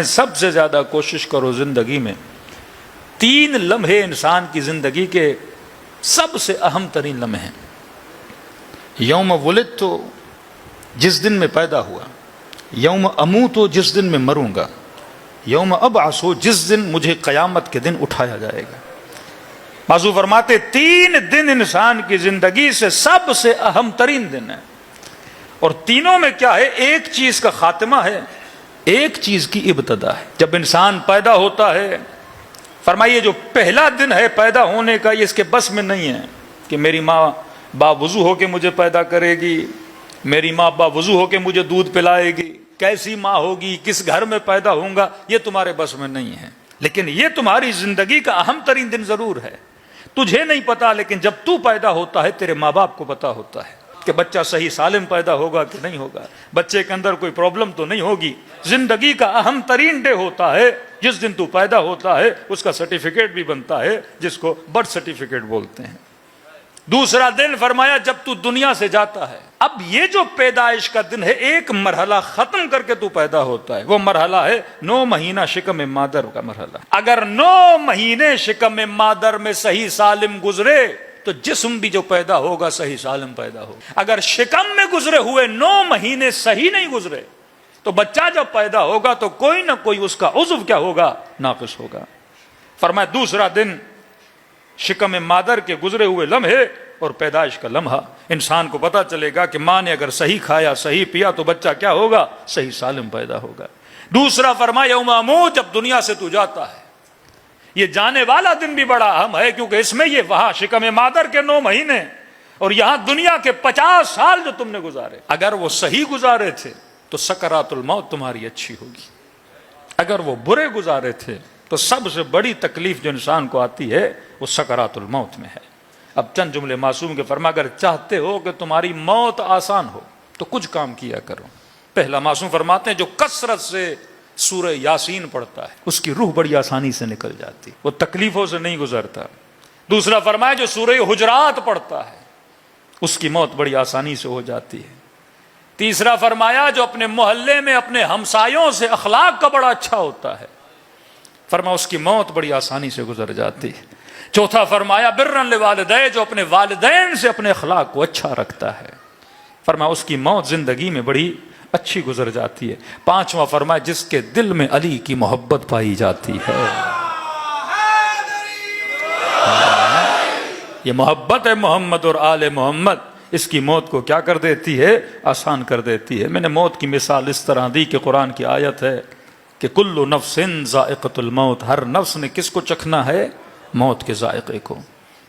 سب سے زیادہ کوشش کرو زندگی میں 3 لمحے انسان کی زندگی کے سب سے اہم ترین لمحے ہیں۔ یوم ولدت تو جس دن میں پیدا ہوا، یوم اموت تو جس دن میں مروں گا، یوم ابعث جس دن مجھے قیامت کے دن اٹھایا جائے گا۔ بازو فرماتے 3 دن انسان کی زندگی سے سب سے اہم ترین دن ہے، اور تینوں میں کیا ہے؟ ایک چیز کا خاتمہ ہے، ایک چیز کی ابتدا ہے۔ جب انسان پیدا ہوتا ہے، فرمائیے جو پہلا دن ہے پیدا ہونے کا، یہ اس کے بس میں نہیں ہے کہ میری ماں باوضو ہو کے مجھے پیدا کرے گی، میری ماں باوضو ہو کے مجھے دودھ پلائے گی، کیسی ماں ہوگی، کس گھر میں پیدا ہوں گا، یہ تمہارے بس میں نہیں ہے۔ لیکن یہ تمہاری زندگی کا اہم ترین دن ضرور ہے۔ تجھے نہیں پتا، لیکن جب تو پیدا ہوتا ہے تیرے ماں باپ کو پتا ہوتا ہے کہ بچہ صحیح سالم پیدا ہوگا کہ نہیں ہوگا، بچے کے اندر کوئی پرابلم تو نہیں ہوگی۔ زندگی کا اہم ترین ڈے ہوتا ہے جس دن تو پیدا ہوتا ہے، اس کا سرٹیفکیٹ بھی بنتا ہے جس کو برتھ سرٹیفکیٹ بولتے ہیں۔ دوسرا دن فرمایا جب تو دنیا سے جاتا ہے۔ اب یہ جو پیدائش کا دن ہے، ایک مرحلہ ختم کر کے تو پیدا ہوتا ہے، وہ مرحلہ ہے 9 مہینہ شکم مادر کا مرحلہ۔ اگر 9 مہینے شکم مادر میں صحیح سالم گزرے تو جسم بھی جو پیدا ہوگا صحیح سالم پیدا ہوگا۔ اگر شکم میں گزرے ہوئے 9 مہینے صحیح نہیں گزرے تو بچہ جب پیدا ہوگا تو کوئی نہ کوئی اس کا عضو کیا ہوگا؟ ناقص ہوگا۔ فرمایا دوسرا دن شکم مادر کے گزرے ہوئے لمحے اور پیدائش کا لمحہ، انسان کو پتا چلے گا کہ ماں نے اگر صحیح کھایا صحیح پیا تو بچہ کیا ہوگا؟ صحیح سالم پیدا ہوگا۔ دوسرا فرمایا یوم اموت، جب دنیا سے تو جاتا ہے۔ یہ جانے والا دن بھی بڑا اہم ہے، کیونکہ اس میں یہ وہاں شکم مادر کے 9 مہینے اور یہاں دنیا کے 50 سال جو تم نے گزارے، اگر وہ صحیح گزارے تھے تو سکرات الموت تمہاری اچھی ہوگی۔ اگر وہ برے گزارے تھے تو سب سے بڑی تکلیف جو انسان کو آتی ہے وہ سکرات الموت میں ہے۔ اب چند جملے معصوم کے فرما، اگر چاہتے ہو کہ تمہاری موت آسان ہو تو کچھ کام کیا کرو۔ پہلا معصوم فرماتے ہیں جو کثرت سے سورہ یاسین پڑھتا ہے اس کی روح بڑی آسانی سے نکل جاتی، وہ تکلیفوں سے نہیں گزرتا۔ دوسرا فرمایا جو سورہ حجرات پڑھتا ہے اس کی موت بڑی آسانی سے ہو جاتی ہے۔ تیسرا فرمایا جو اپنے محلے میں اپنے ہمسایوں سے اخلاق کا بڑا اچھا ہوتا ہے، فرمایا اس کی موت بڑی آسانی سے گزر جاتی ہے۔ چوتھا فرمایا برًا لوالدیہ، جو اپنے والدین سے اپنے اخلاق کو اچھا رکھتا ہے، فرمایا اس کی موت زندگی میں بڑی اچھی گزر جاتی ہے۔ پانچواں فرمایا جس کے دل میں علی کی محبت پائی جاتی ہے، یہ محبت ہے محمد اور آل محمد، اس کی موت کو کیا کر دیتی ہے؟ آسان کر دیتی ہے۔ میں نے موت کی مثال اس طرح دی کہ قرآن کی آیت ہے کہ کل نفس ذائقۃ الموت، ہر نفس نے کس کو چکھنا ہے؟ موت کے ذائقے کو۔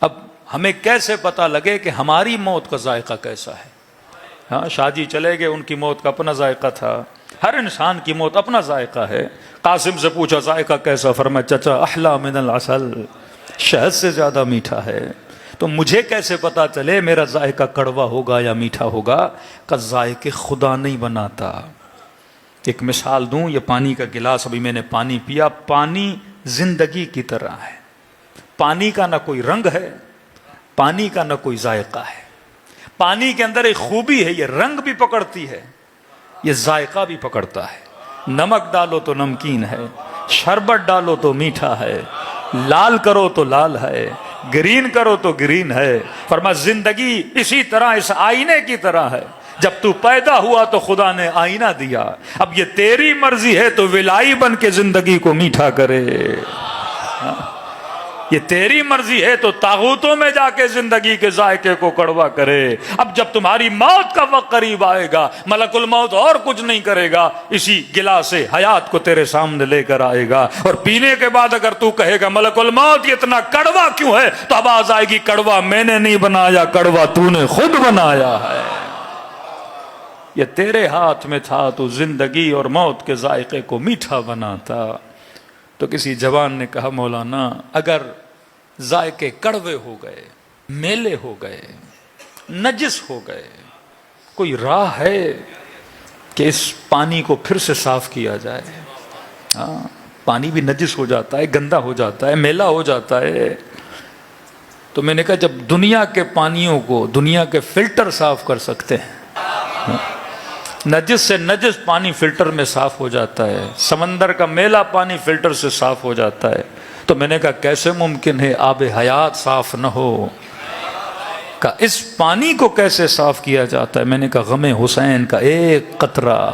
اب ہمیں کیسے پتہ لگے کہ ہماری موت کا ذائقہ کیسا ہے؟ ہاں، شاہ جی چلے گئے، ان کی موت کا اپنا ذائقہ تھا۔ ہر انسان کی موت اپنا ذائقہ ہے۔ قاسم سے پوچھا ذائقہ کیسا؟ فرمایا چچا احلی من العسل، شہد سے زیادہ میٹھا ہے۔ تو مجھے کیسے پتا چلے میرا ذائقہ کڑوا ہوگا یا میٹھا ہوگا؟ کہ ذائقے خدا نہیں بناتا۔ ایک مثال دوں، یہ پانی کا گلاس، ابھی میں نے پانی پیا، پانی زندگی کی طرح ہے، پانی کا نہ کوئی رنگ ہے، پانی کا نہ کوئی ذائقہ ہے۔ پانی کے اندر ایک خوبی ہے، یہ رنگ بھی پکڑتی ہے، یہ ذائقہ بھی پکڑتا ہے۔ نمک ڈالو تو نمکین ہے، شربت ڈالو تو میٹھا ہے، لال کرو تو لال ہے، گرین کرو تو گرین ہے۔ فرمایا زندگی اسی طرح اس آئینے کی طرح ہے، جب تو پیدا ہوا تو خدا نے آئینہ دیا، اب یہ تیری مرضی ہے تو ولائی بن کے زندگی کو میٹھا کرے، یہ تیری مرضی ہے تو طاغوتوں میں جا کے زندگی کے ذائقے کو کڑوا کرے۔ اب جب تمہاری موت کا وقت قریب آئے گا، ملک الموت اور کچھ نہیں کرے گا، اسی گلاس حیات کو تیرے سامنے لے کر آئے گا، اور پینے کے بعد اگر تو کہے گا ملک الموت یہ اتنا کڑوا کیوں ہے، تو آواز آئے گی کڑوا میں نے نہیں بنایا، کڑوا تو نے خود بنایا ہے، یہ تیرے ہاتھ میں تھا، تو زندگی اور موت کے ذائقے کو میٹھا بناتا۔ تو کسی جوان نے کہا مولانا اگر ذائقے کڑوے ہو گئے، میلے ہو گئے، نجس ہو گئے، کوئی راہ ہے کہ اس پانی کو پھر سے صاف کیا جائے؟ ہاں، پانی بھی نجس ہو جاتا ہے، گندا ہو جاتا ہے، میلا ہو جاتا ہے۔ تو میں نے کہا جب دنیا کے پانیوں کو دنیا کے فلٹر صاف کر سکتے ہیں، نجس سے نجس پانی فلٹر میں صاف ہو جاتا ہے، سمندر کا میلا پانی فلٹر سے صاف ہو جاتا ہے۔ تو میں نے کہا کیسے ممکن ہے آب حیات صاف نہ ہو؟ کہ اس پانی کو کیسے صاف کیا جاتا ہے؟ میں نے کہا غم حسین کا ایک قطرہ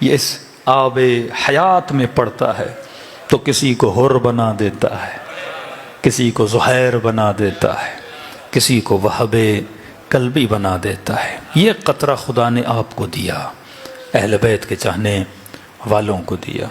یہ اس آب حیات میں پڑتا ہے تو کسی کو حر بنا دیتا ہے، کسی کو زہیر بنا دیتا ہے، کسی کو وہب قلبی بنا دیتا ہے۔ یہ قطرہ خدا نے آپ کو دیا، اہل بیت کے چاہنے والوں کو دیا۔